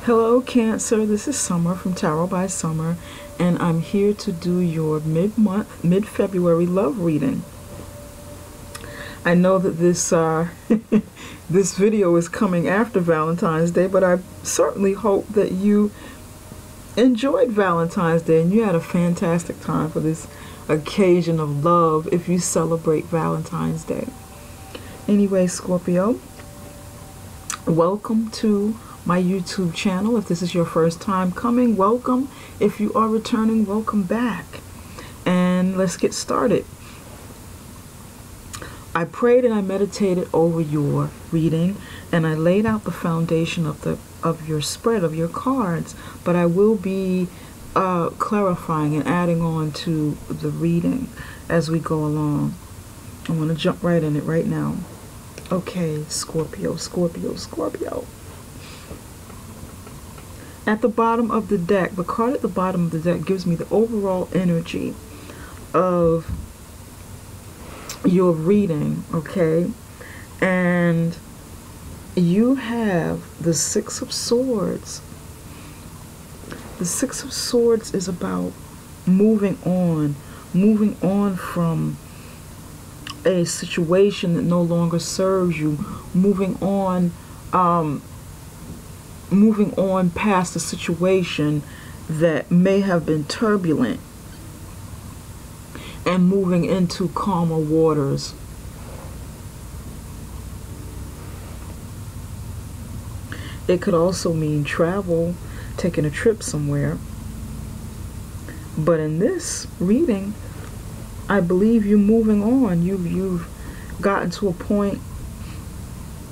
Hello Cancer, this is Summer from Tarot by Summer, and I'm here to do your mid-February love reading. I know that this this video is coming after Valentine's Day, but I certainly hope that you enjoyed Valentine's Day and you had a fantastic time for this occasion of love if you celebrate Valentine's Day. Anyway, Scorpio, welcome to my YouTube channel. If this is your first time coming, welcome. If you are returning, welcome back. And let's get started. I prayed and I meditated over your reading, and I laid out the foundation of your spread of your cards, but I will be clarifying and adding on to the reading as we go along. I'm going to jump right in it right now. Okay, Scorpio, Scorpio, Scorpio. At the bottom of the deck, the card at the bottom of the deck gives me the overall energy of your reading, okay? And you have the Six of Swords. The Six of Swords is about moving on from a situation that no longer serves you, moving on past a situation that may have been turbulent and moving into calmer waters. It could also mean travel, taking a trip somewhere. But in this reading, I believe you're moving on. You've gotten to a point,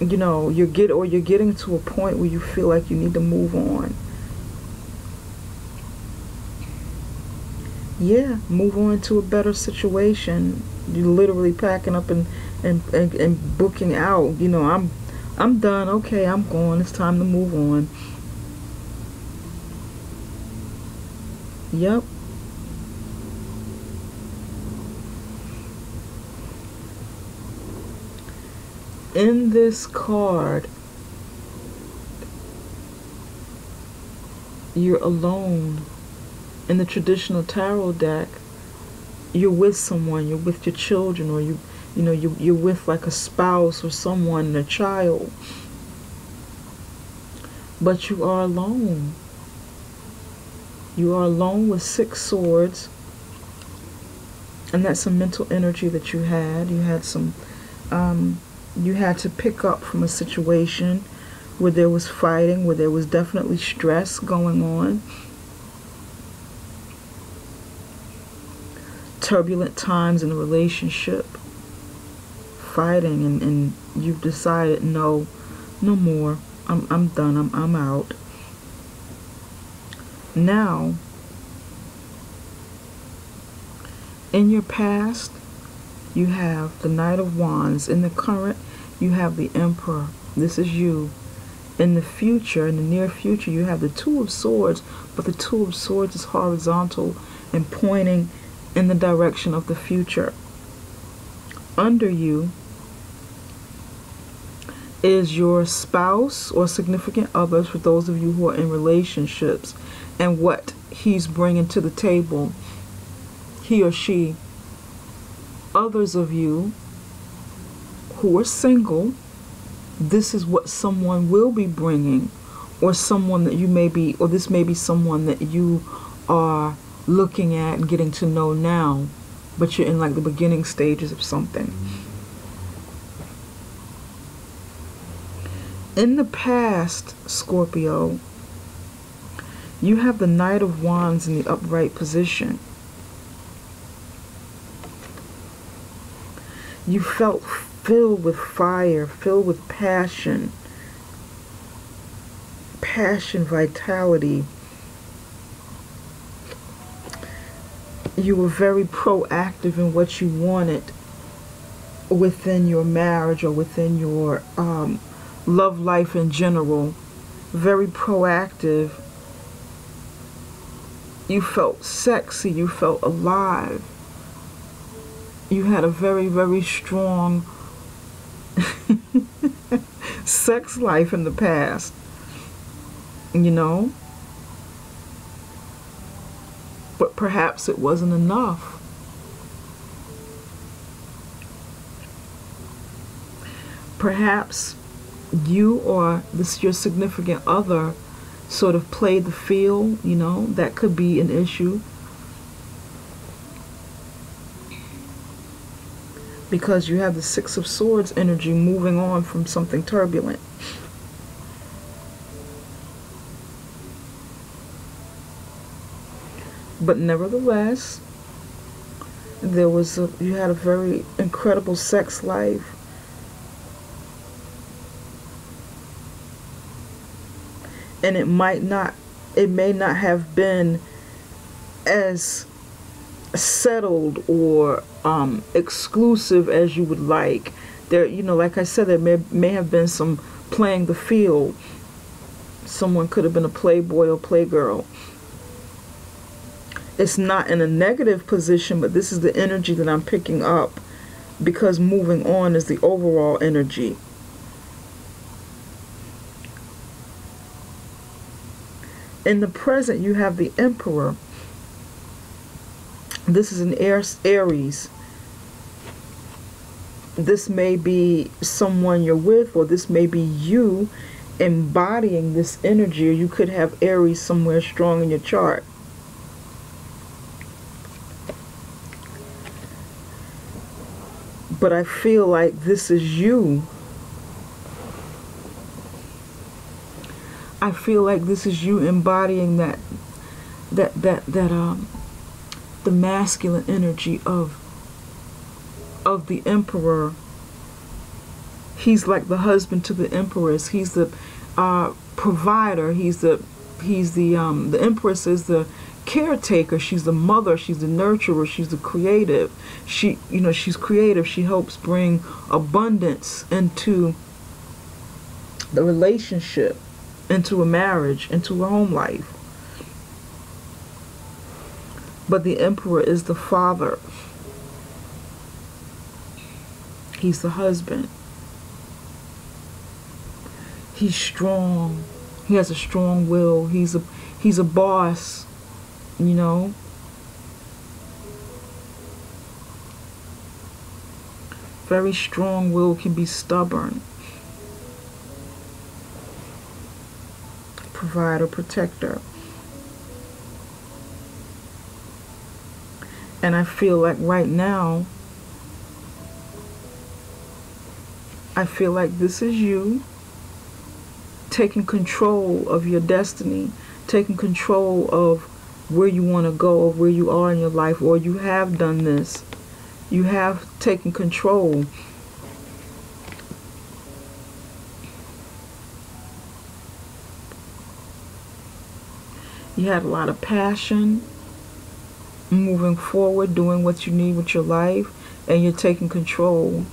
you know, you're getting to a point where you feel like you need to move on. Yeah, move on to a better situation. You're literally packing up and booking out. You know, I'm done. Okay, I'm going. It's time to move on. Yep. In this card, you're alone. In the traditional tarot deck, you're with someone, you're with your children, or you're with like a spouse or someone and a child. But you are alone. You are alone with Six Swords. And that's some mental energy that you had. You had some you had to pick up from a situation where there was fighting, where there was definitely stress going on. Turbulent times in a relationship. Fighting, and you've decided no more. I'm done. I'm out. Now, in your past, you have the Knight of Wands. In the current, you have the Emperor. This is you. In the future, in the near future, you have the Two of Swords, but the Two of Swords is horizontal and pointing in the direction of the future. Under you is your spouse or significant others, for those of you who are in relationships, and what he's bringing to the table, he or she. Others of you who are single, this is what someone will be bringing, or someone that you may be, or this may be someone that you are looking at and getting to know now, but you're in like the beginning stages of something. In the past, Scorpio, you have the Knight of Wands in the upright position. You felt filled with fire, filled with passion, vitality. You were very proactive in what you wanted within your marriage or within your love life in general. Very proactive. You felt sexy. You felt alive. You had a very, very strong sex life in the past. you know, but perhaps it wasn't enough. Perhaps you or your significant other sort of played the field, you know, that could be an issue. Because you have the Six of Swords energy moving on from something turbulent. But nevertheless, you had a very incredible sex life. And it may not have been as settled or exclusive as you would like. There, you know, like I said, there may have been some playing the field. Someone could have been a playboy or playgirl. It's not in a negative position, but this is the energy that I'm picking up, because moving on is the overall energy. In the present, you have the Emperor. This is an Aries. This may be someone you're with, or this may be you embodying this energy, or you could have Aries somewhere strong in your chart. But I feel like this is you. I feel like this is you embodying the masculine energy of the Emperor. He's like the husband to the Empress. He's the provider. The Empress is the caretaker. She's the mother. She's the nurturer. She's the creative. She's creative. She helps bring abundance into the relationship, into a marriage, into a home life. But the Emperor is the father. He's the husband. He's strong. He has a strong will. He's a boss, you know. Very strong will, can be stubborn. Provider, protector. And I feel like right now, I feel like this is you taking control of your destiny, taking control of where you want to go, of where you are in your life, or you have done this. You have taken control. You had a lot of passion, moving forward, doing what you need with your life, and you're taking control.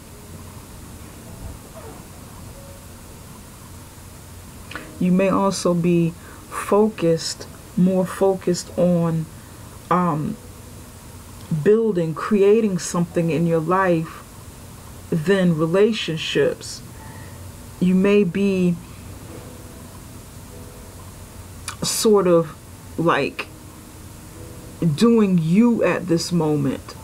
You may also be more focused on building, creating something in your life than relationships. You may be sort of like doing you at this moment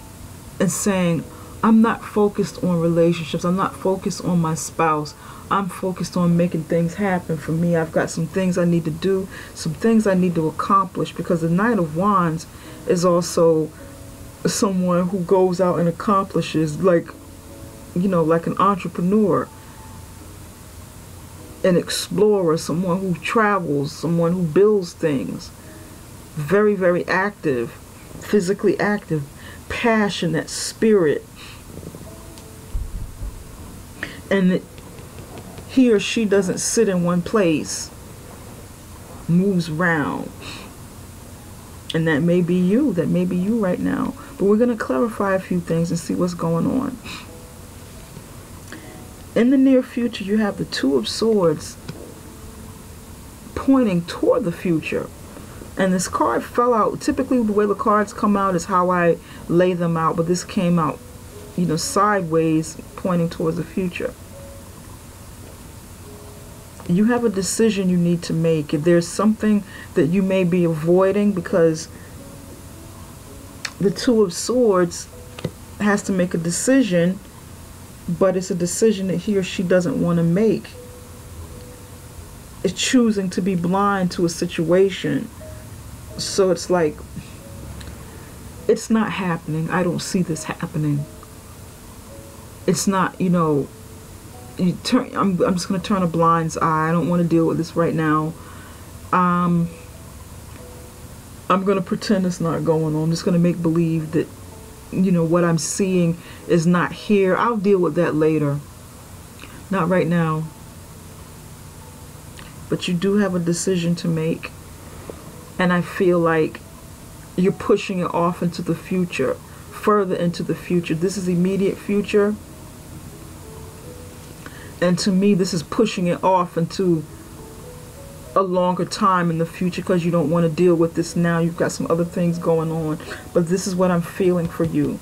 and saying, I'm not focused on relationships. I'm not focused on my spouse. I'm focused on making things happen for me. I've got some things I need to do, some things I need to accomplish, because the Knight of Wands is also someone who goes out and accomplishes, like, you know, like an entrepreneur, an explorer, someone who travels, someone who builds things. Very, very active, physically active, passionate spirit. And he or she doesn't sit in one place, moves around. And that may be you. That may be you right now. But we're going to clarify a few things and see what's going on. In the near future, you have the Two of Swords pointing toward the future. And this card fell out. Typically, the way the cards come out is how I lay them out. But this came out, you know, sideways, pointing towards the future. You have a decision you need to make. If there's something that you may be avoiding, because the Two of Swords has to make a decision, but it's a decision that he or she doesn't want to make. It's choosing to be blind to a situation. So it's like, it's not happening. I don't see this happening. It's not, you know, I'm just going to turn a blind eye. I don't want to deal with this right now. I'm going to pretend it's not going on. I'm just going to make believe that, you know, what I'm seeing is not here. I'll deal with that later. Not right now. But you do have a decision to make. And I feel like you're pushing it off into the future. Further into the future. This is immediate future. And to me, this is pushing it off into a longer time in the future, because you don't want to deal with this now. You've got some other things going on. But this is what I'm feeling for you.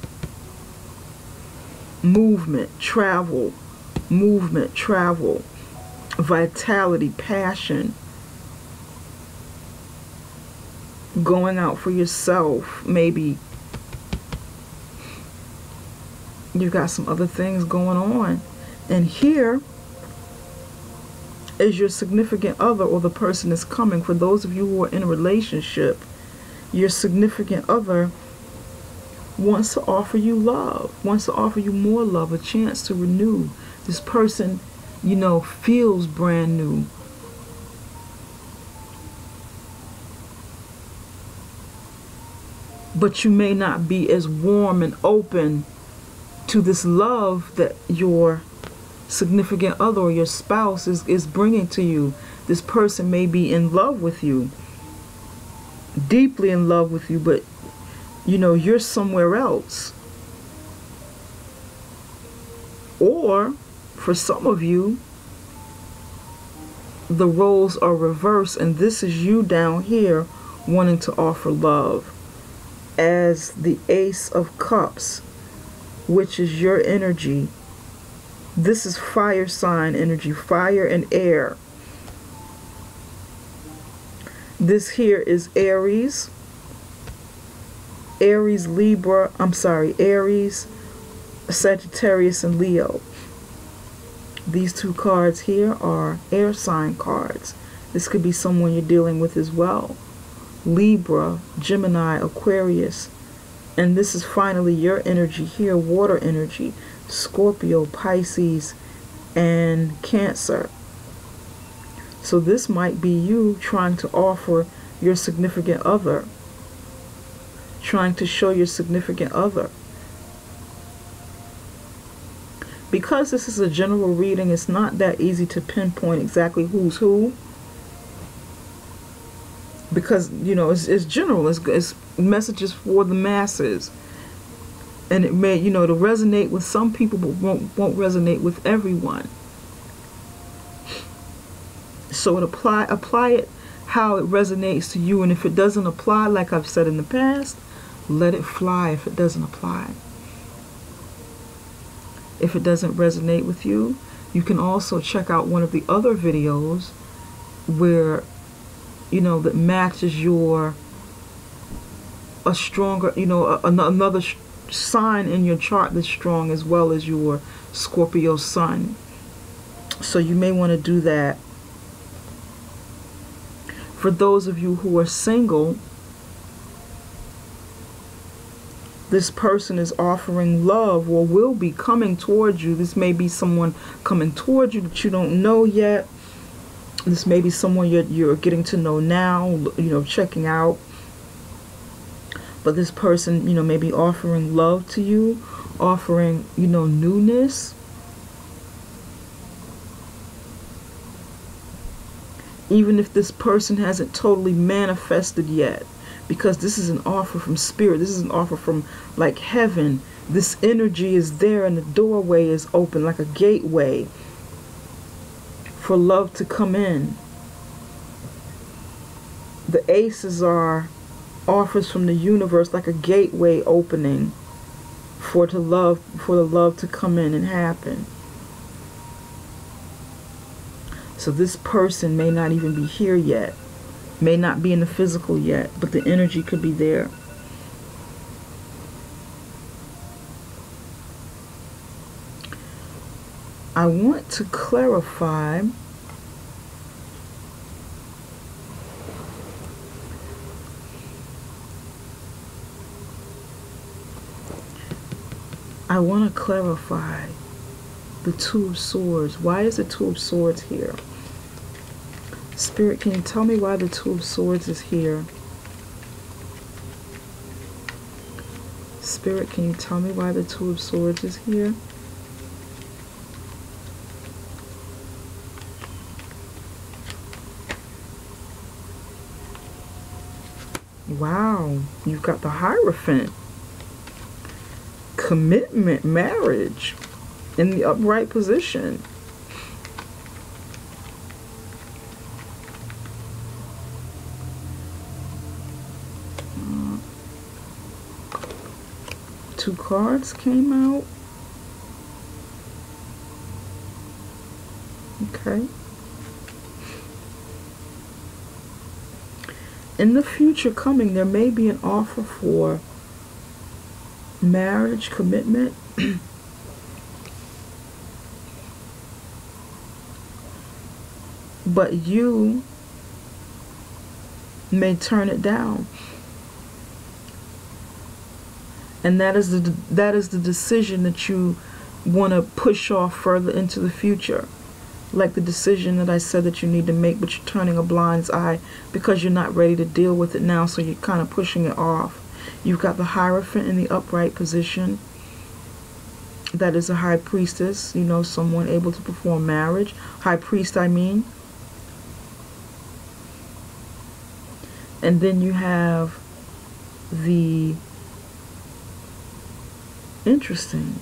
Movement, travel, vitality, passion, going out for yourself. Maybe you've got some other things going on. And here is your significant other, or the person that's coming. For those of you who are in a relationship, your significant other wants to offer you love, wants to offer you more love, a chance to renew. This person, you know, feels brand new. But you may not be as warm and open to this love that your significant other or your spouse is bringing to you. This person may be in love with you, deeply in love with you, but you know, you're somewhere else. Or for some of you, the roles are reversed, and this is you down here wanting to offer love as the Ace of Cups, which is your energy. This is fire sign energy, fire and air. This here is Aries, Aries, Sagittarius, and Leo. These two cards here are air sign cards. This could be someone you're dealing with as well. Libra, Gemini, Aquarius. And this is finally your energy here, water energy. Scorpio, Pisces, and Cancer. So this might be you trying to offer your significant other, trying to show your significant other. Because this is a general reading, it's not that easy to pinpoint exactly who's who. Because, you know, it's general. It's messages for the masses. And it may, you know, to resonate with some people, but won't resonate with everyone. So apply it how it resonates to you. And if it doesn't apply, like I've said in the past, let it fly if it doesn't apply. If it doesn't resonate with you, you can also check out one of the other videos where, you know, that matches your a stronger, you know, another sign in your chart that's strong, as well as your Scorpio sun. So you may want to do that. For those of you who are single, this person is offering love, or will be coming towards you. This may be someone coming towards you that you don't know yet. This may be someone you're getting to know now, you know, checking out. But this person, you know, may be offering love to you, offering, you know, newness. Even if this person hasn't totally manifested yet, because this is an offer from spirit. This is an offer from like heaven. This energy is there, and the doorway is open, like a gateway for love to come in. The aces are offers from the universe, like a gateway opening for the love to come in and happen. So this person may not even be here yet, may not be in the physical yet, but the energy could be there. I want to clarify the Two of Swords. Why is the Two of Swords here? Spirit, can you tell me why the Two of Swords is here? Spirit, can you tell me why the Two of Swords is here? Wow, you've got the Hierophant. Commitment, marriage, in the upright position. Two cards came out. Okay. In the future coming, there may be an offer for marriage, commitment. But you may turn it down. And that is the decision that you want to push off further into the future. Like the decision that I said that you need to make, but you're turning a blind eye because you're not ready to deal with it now, so you're kind of pushing it off. You've got the Hierophant in the upright position. That is a high priestess, you know, someone able to perform marriage. High priest, I mean. And then you have the... Interesting.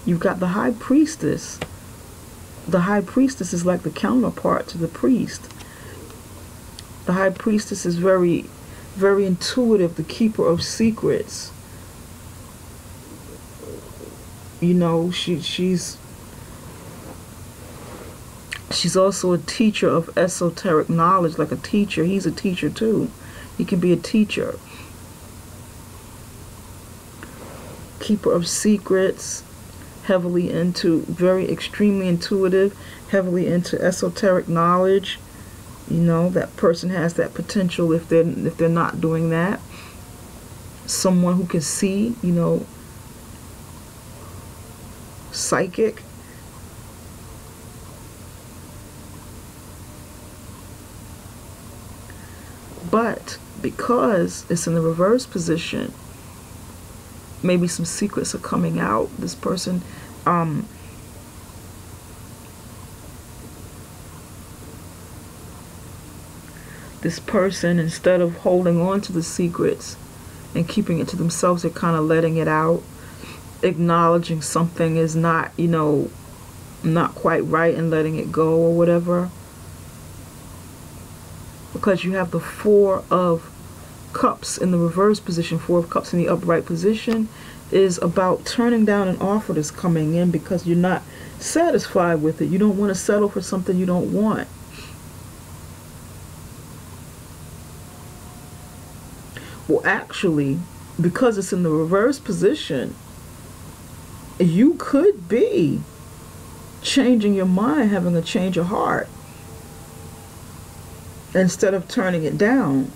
You've got the High Priestess. The High Priestess is like the counterpart to the priest. The High Priestess is very, very intuitive, the keeper of secrets. You know, she's also a teacher of esoteric knowledge, like a teacher. He's a teacher too. He can be a teacher. Keeper of secrets, heavily into, very extremely intuitive, heavily into esoteric knowledge. You know, that person has that potential if they're not doing that. Someone who can see, you know, psychic. But because it's in the reverse position, maybe some secrets are coming out. This person, instead of holding on to the secrets and keeping it to themselves, they're kind of letting it out, acknowledging something is not, you know, not quite right and letting it go or whatever. Because you have the Four of Cups in the reverse position, Four of Cups in the upright position, is about turning down an offer that's coming in because you're not satisfied with it. You don't want to settle for something you don't want. Well, actually, because it's in the reverse position, you could be changing your mind, having a change of heart, instead of turning it down.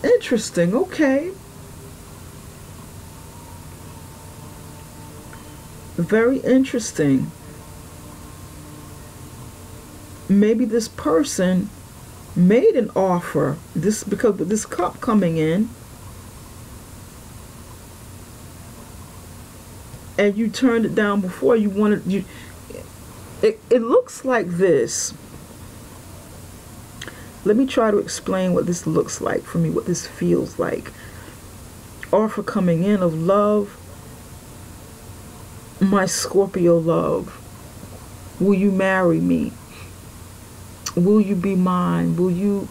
Interesting. Okay. Very interesting. Maybe this person made an offer, because with this cup coming in, and you turned it down before. You wanted, it looks like this. Let me try to explain what this looks like for me, what this feels like. Offer coming in of love. My Scorpio love. Will you marry me? Will you be mine? Will you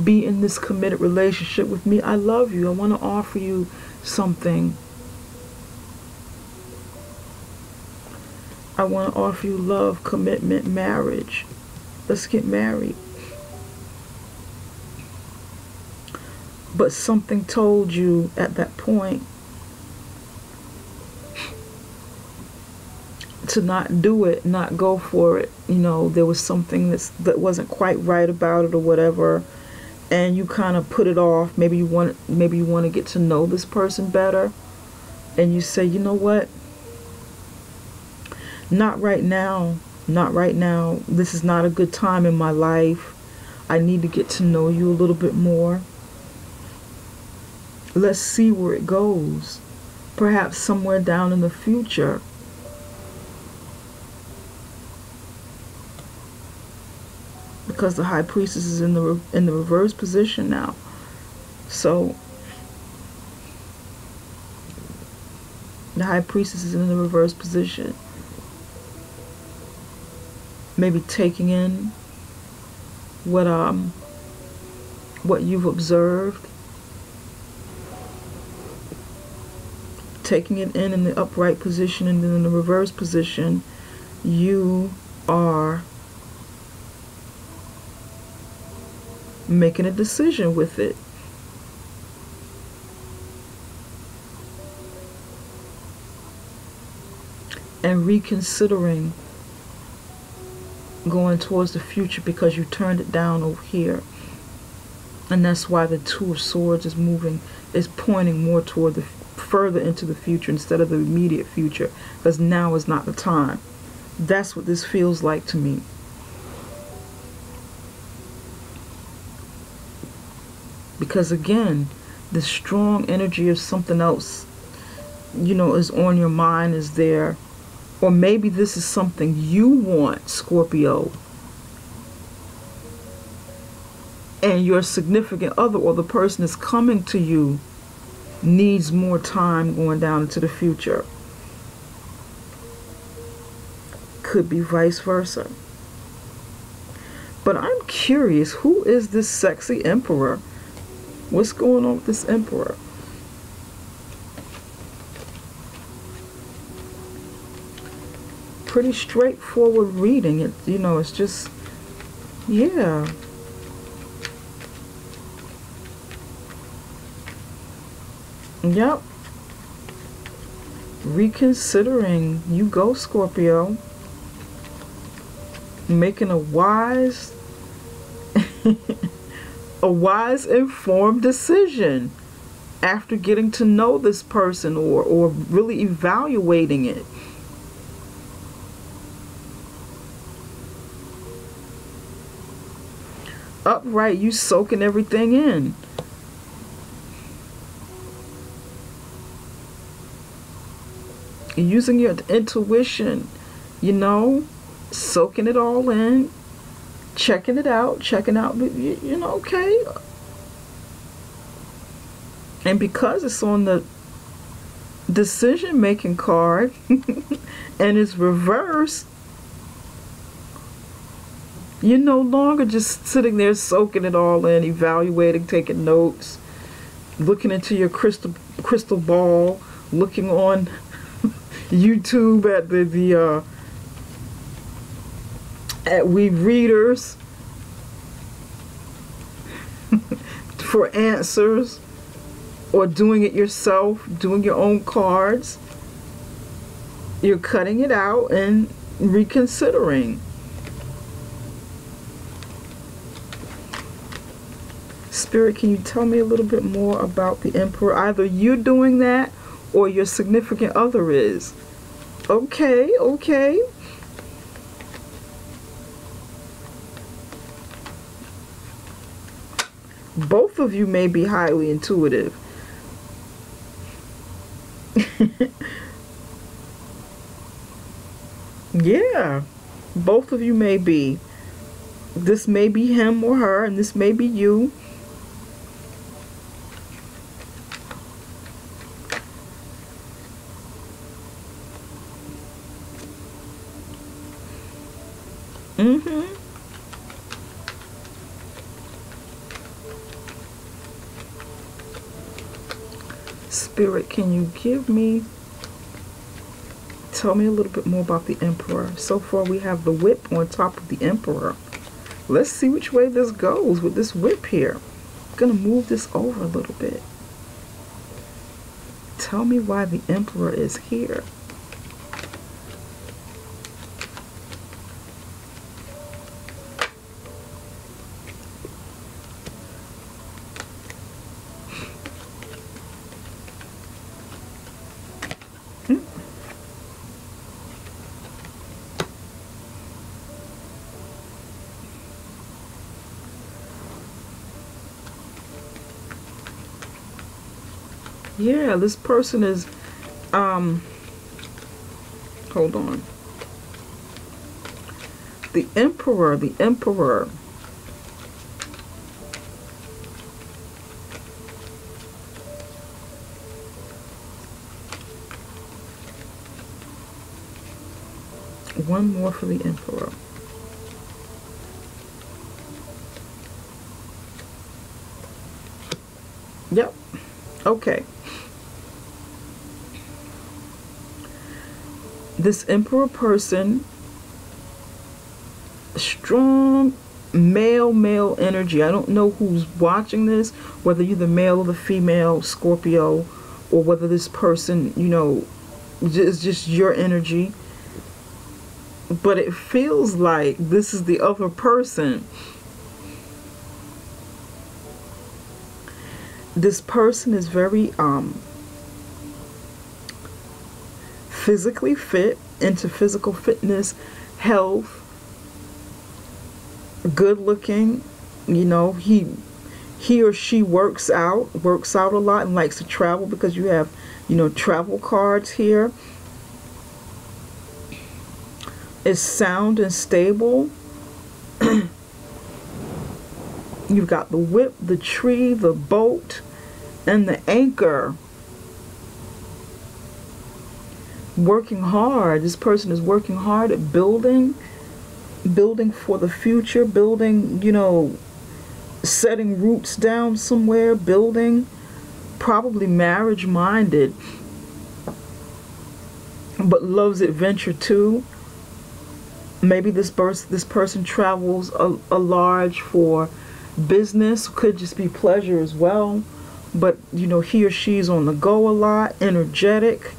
be in this committed relationship with me? I love you. I want to offer you something. I want to offer you love, commitment, marriage. Let's get married. But something told you at that point to not do it, not go for it. You know, there was something that wasn't quite right about it or whatever, and you kind of put it off. Maybe you want to get to know this person better, and you say, you know what? Not right now. Not right now. This is not a good time in my life. I need to get to know you a little bit more. Let's see where it goes. Perhaps somewhere down in the future. Because the High Priestess is in the reverse position now. So the High Priestess is in the reverse position. Maybe taking in what you've observed, taking it in the upright position, and then in the reverse position, you are making a decision with it. And reconsidering going towards the future because you turned it down over here. And that's why the Two of Swords is pointing more toward the further into the future instead of the immediate future, because now is not the time. That's what this feels like to me. Because again, the strong energy of something else, you know, is on your mind, is there. Or maybe this is something you want, Scorpio. And your significant other or the person that's coming to you needs more time going down into the future. Could be vice versa. But I'm curious, who is this sexy emperor? What's going on with this emperor? Pretty straightforward reading. It, you know, it's just, yeah. Yep. Reconsidering. You go, Scorpio. Making a wise a wise, informed decision after getting to know this person or really evaluating it. Upright, you soaking everything in. Using your intuition, you know, soaking it all in, checking out, you know, okay. And because it's on the decision-making card and it's reversed, you're no longer just sitting there soaking it all in, evaluating, taking notes, looking into your crystal ball, looking on YouTube at at We Readers for answers, or doing it yourself, doing your own cards. You're cutting it out and reconsidering. Spirit, can you tell me a little bit more about the Emperor? Either you doing that or your significant other is. Okay, okay. Both of you may be highly intuitive. Yeah, both of you may be. This may be him or her, and this may be you. Spirit, can you give me Tell me a little bit more about the Emperor. So far we have the whip on top of the Emperor. Let's see which way this goes with this whip here. I'm going to move this over a little bit. Tell me why the Emperor is here. Yeah, this person is, hold on. The Emperor. One more for the Emperor. Yep. Okay. This Emperor person, strong male energy. I don't know who's watching this, whether you're the male or the female Scorpio, or whether this person, you know, is just your energy. But it feels like this is the other person. This person is very physically fit, into physical fitness, health, good looking. You know, he or she works out a lot and likes to travel, because you have, you know, travel cards here. Is sound and stable. You've got the whip, the tree, the boat, and the anchor. Working hard. This person is working hard at building for the future, building, you know, setting roots down somewhere, building, probably marriage minded, but loves adventure too. Maybe this person travels a large for business, could just be pleasure as well. But, you know, he or she's on the go a lot, energetic,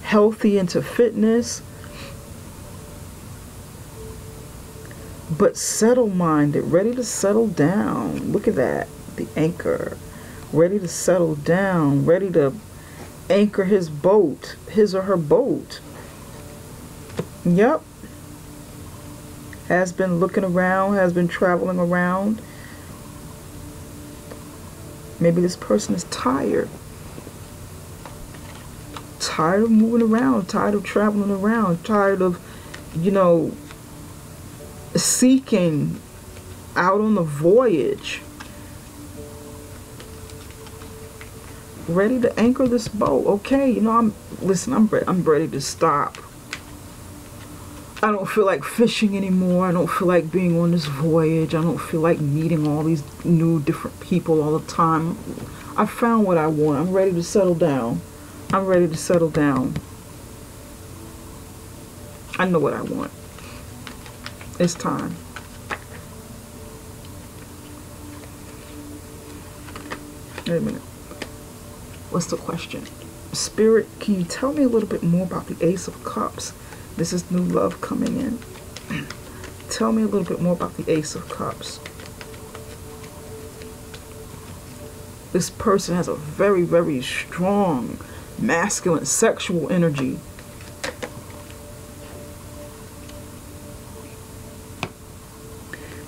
healthy, into fitness, but settle-minded, ready to settle down. Look at that, the anchor, ready to settle down, ready to anchor his boat, his or her boat. Yep. Has been looking around, has been traveling around. Maybe this person is tired. Tired of moving around, tired of traveling around, tired of, you know, seeking out on the voyage. Ready to anchor this boat. Okay, you know, I'm ready to stop. I don't feel like fishing anymore. I don't feel like being on this voyage. I don't feel like meeting all these new different people all the time. I found what I want. I'm ready to settle down. I'm ready to settle down. I know what I want. It's time. Wait a minute. What's the question? Spirit, can you tell me a little bit more about the Ace of Cups? This is new love coming in. Tell me a little bit more about the Ace of Cups. This person has a very, very strong, masculine, sexual energy.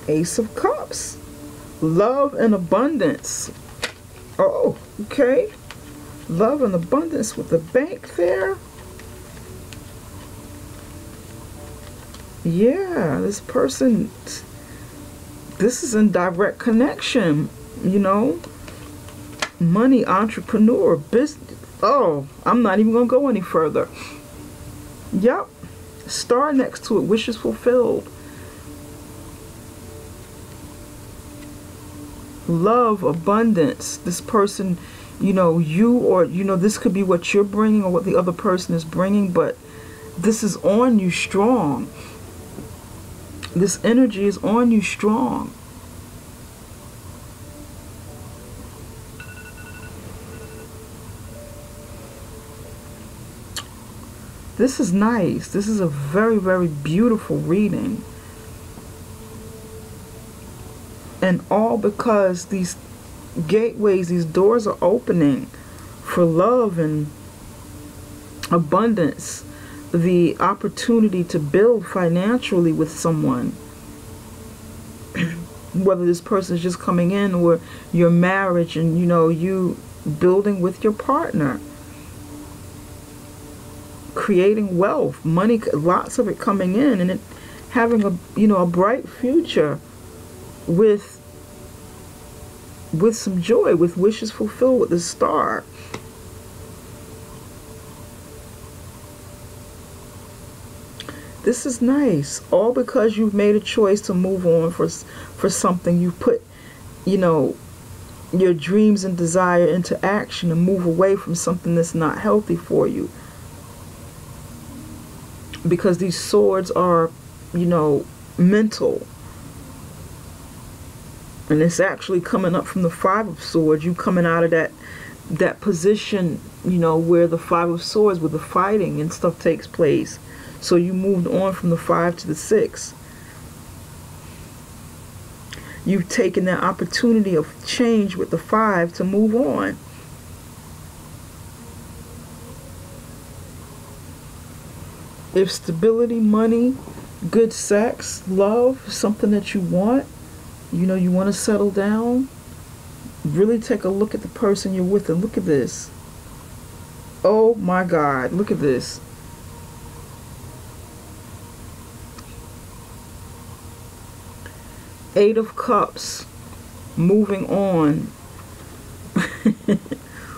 Ace of Cups. Love and abundance. Oh, okay. Love and abundance with the bank there. Yeah, this person, this is in direct connection, you know. Money, entrepreneur, business. Oh, I'm not even going to go any further. Yep. Star next to it, wishes fulfilled. Love, abundance. This person, you know, you or, you know, this could be what you're bringing or what the other person is bringing, but This is on you strong. This energy is on you strong. This is nice. This is a very, very beautiful reading. And all because these gateways, these doors are opening for love and abundance, the opportunity to build financially with someone. Whether this person is just coming in or your marriage and, you know, you building with your partner. Creating wealth, money, lots of it coming in, and it having a, you know, a bright future with some joy, with wishes fulfilled, with the star. This is nice, all because you've made a choice to move on for something. You put, you know, your dreams and desire into action and move away from something that's not healthy for you. Because these swords are, you know, mental. And it's actually coming up from the Five of Swords. You coming out of that position, you know, where the Five of Swords, where the fighting and stuff takes place. So you moved on from the 5 to the 6. You've taken that opportunity of change with the 5 to move on. If stability, money, good sex, love, something that you want, you know, you want to settle down, really take a look at the person you're with and look at this. Oh my God, look at this. Eight of Cups, moving on.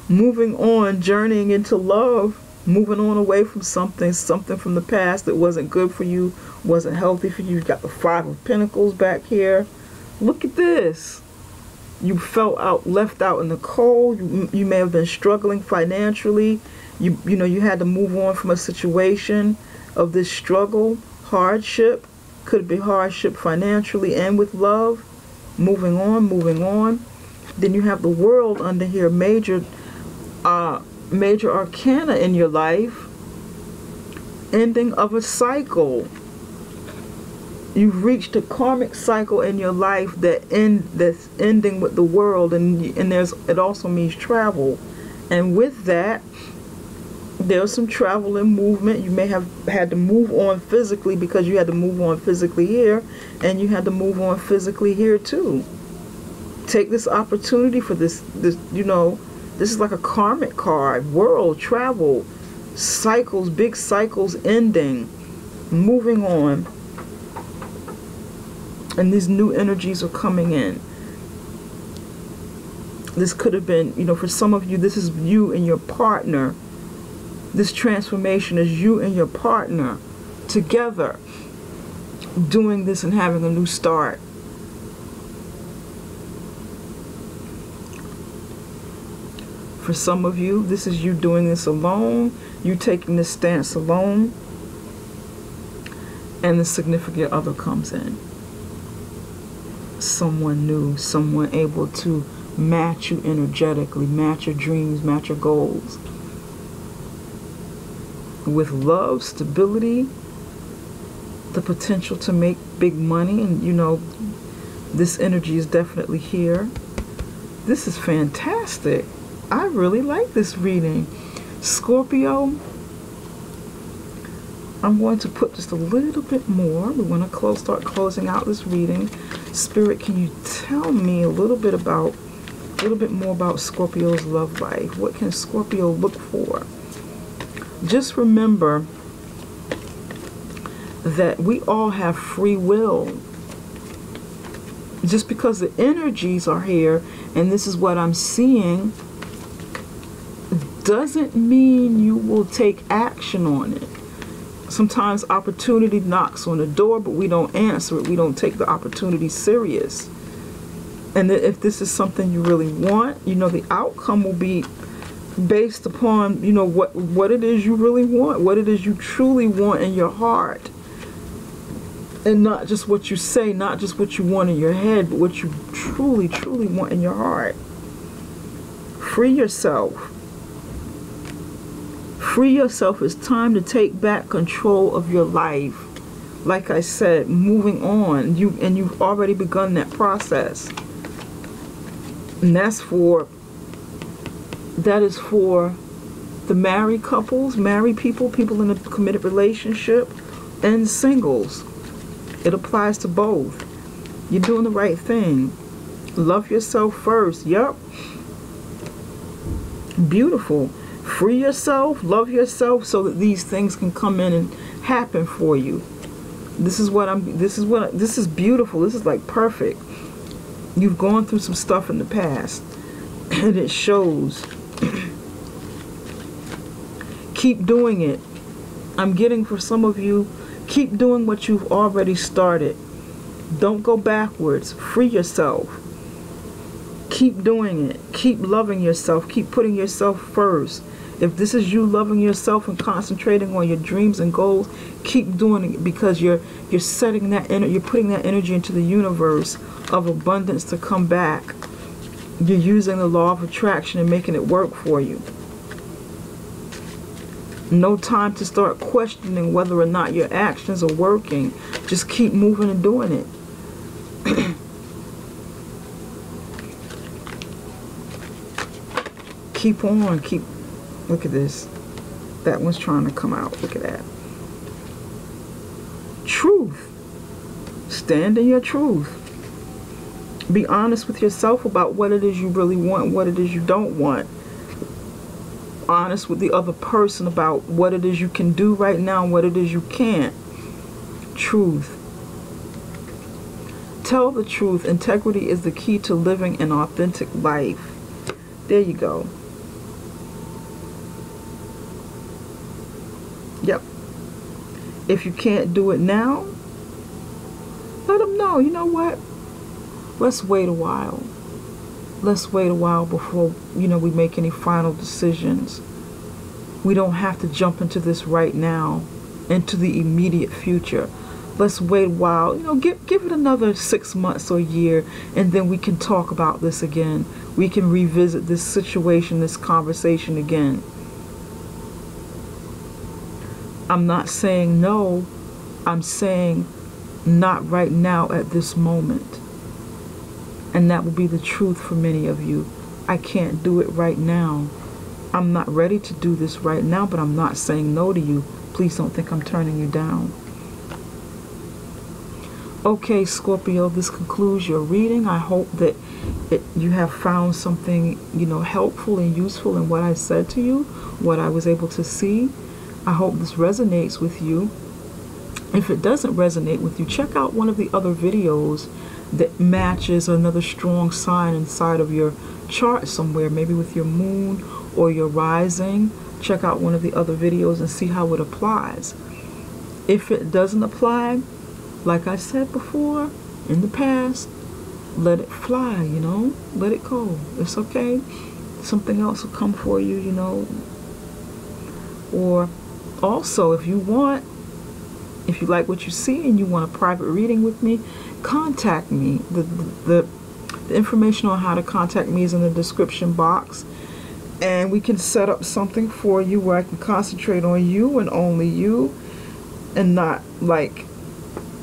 Moving on, journeying into love. Moving on away from something from the past that wasn't good for you, wasn't healthy for you. You got the 5 of Pentacles back here. Look at this. You felt left out in the cold. You may have been struggling financially. You know, you had to move on from a situation of this struggle, hardship. Could be hardship financially and with love. Moving on, moving on. Then you have the World under here, major arcana in your life. Ending of a cycle. You've reached a karmic cycle in your life that's ending with the World, and it also means travel. And with that, there's some travel and movement. You may have had to move on physically because you had to move on physically here, and you had to move on physically here too. Take this opportunity for this, you know, this is like a karmic card. World, travel, cycles, big cycles ending, moving on. And these new energies are coming in. This could have been, you know, for some of you, this is you and your partner. This transformation is you and your partner together doing this and having a new start. For some of you, this is you doing this alone, you taking this stance alone, and the significant other comes in. Someone new, someone able to match you energetically, match your dreams, match your goals. With love, stability, the potential to make big money, and you know, this energy is definitely here. This is fantastic. I really like this reading. Scorpio, I'm going to put just a little bit more. We want to start closing out this reading. Spirit, can you tell me a little bit more about Scorpio's love life? What can Scorpio look for? Just remember that we all have free will. Just because the energies are here and this is what I'm seeing doesn't mean you will take action on it. Sometimes opportunity knocks on the door, but we don't answer it. We don't take the opportunity serious. And if this is something you really want, you know, the outcome will be based upon, you know, what it is you really want, what it is you truly want in your heart, and not just what you say, not just what you want in your head, but what you truly, truly want in your heart. Free yourself. Free yourself. It's time to take back control of your life. Like I said, moving on. You've already begun that process. And that is for the married couples, married people, people in a committed relationship, and singles. It applies to both. You're doing the right thing. Love yourself first. Yup. Beautiful. Free yourself, love yourself, so that these things can come in and happen for you. This is beautiful. This is like perfect. You've gone through some stuff in the past, and it shows. Keep doing it. I'm getting, for some of you, keep doing what you've already started. Don't go backwards. Free yourself. Keep doing it. Keep loving yourself. Keep putting yourself first. If this is you loving yourself and concentrating on your dreams and goals, keep doing it, because you're setting that you're putting that energy into the universe of abundance to come back. You're using the law of attraction and making it work for you. No time to start questioning whether or not your actions are working. Just keep moving and doing it. Keep on. Look at this. That one's trying to come out. Look at that. Truth. Stand in your truth. Be honest with yourself about what it is you really want and what it is you don't want. Honest with the other person about what it is you can do right now and what it is you can't. Truth. Tell the truth. Integrity is the key to living an authentic life. There you go. Yep. If you can't do it now, let them know. You know what? Let's wait a while. Let's wait a while before, we make any final decisions. We don't have to jump into this right now, into the immediate future. Let's wait a while. Give it another 6 months or a year, and then we can talk about this again. We can revisit this situation, this conversation again. I'm not saying no. I'm saying not right now at this moment. And that will be the truth for many of you. I can't do it right now. I'm not ready to do this right now, but I'm not saying no to you. Please don't think I'm turning you down. Okay, Scorpio, this concludes your reading. I hope that you have found something, helpful and useful in what I said to you, what I was able to see. I hope this resonates with you. If it doesn't resonate with you, check out one of the other videos that matches another strong sign inside of your chart somewhere, maybe with your moon or your rising. Check out one of the other videos and see how it applies. If it doesn't apply, like I said before, in the past, let it fly, let it go. It's okay. Something else will come for you, Or also, if you like what you see and you want a private reading with me, contact me. The information on how to contact me is in the description box. And we can set up something for you where I can concentrate on you and only you, and not like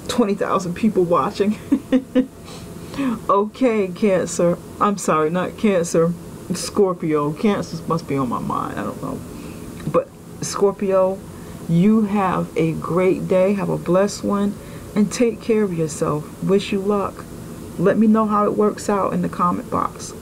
20,000 people watching. Okay, Cancer. I'm sorry, not Cancer. Scorpio. Cancer must be on my mind. I don't know. But Scorpio, you have a great day. Have a blessed one. And take care of yourself. Wish you luck. Let me know how it works out in the comment box.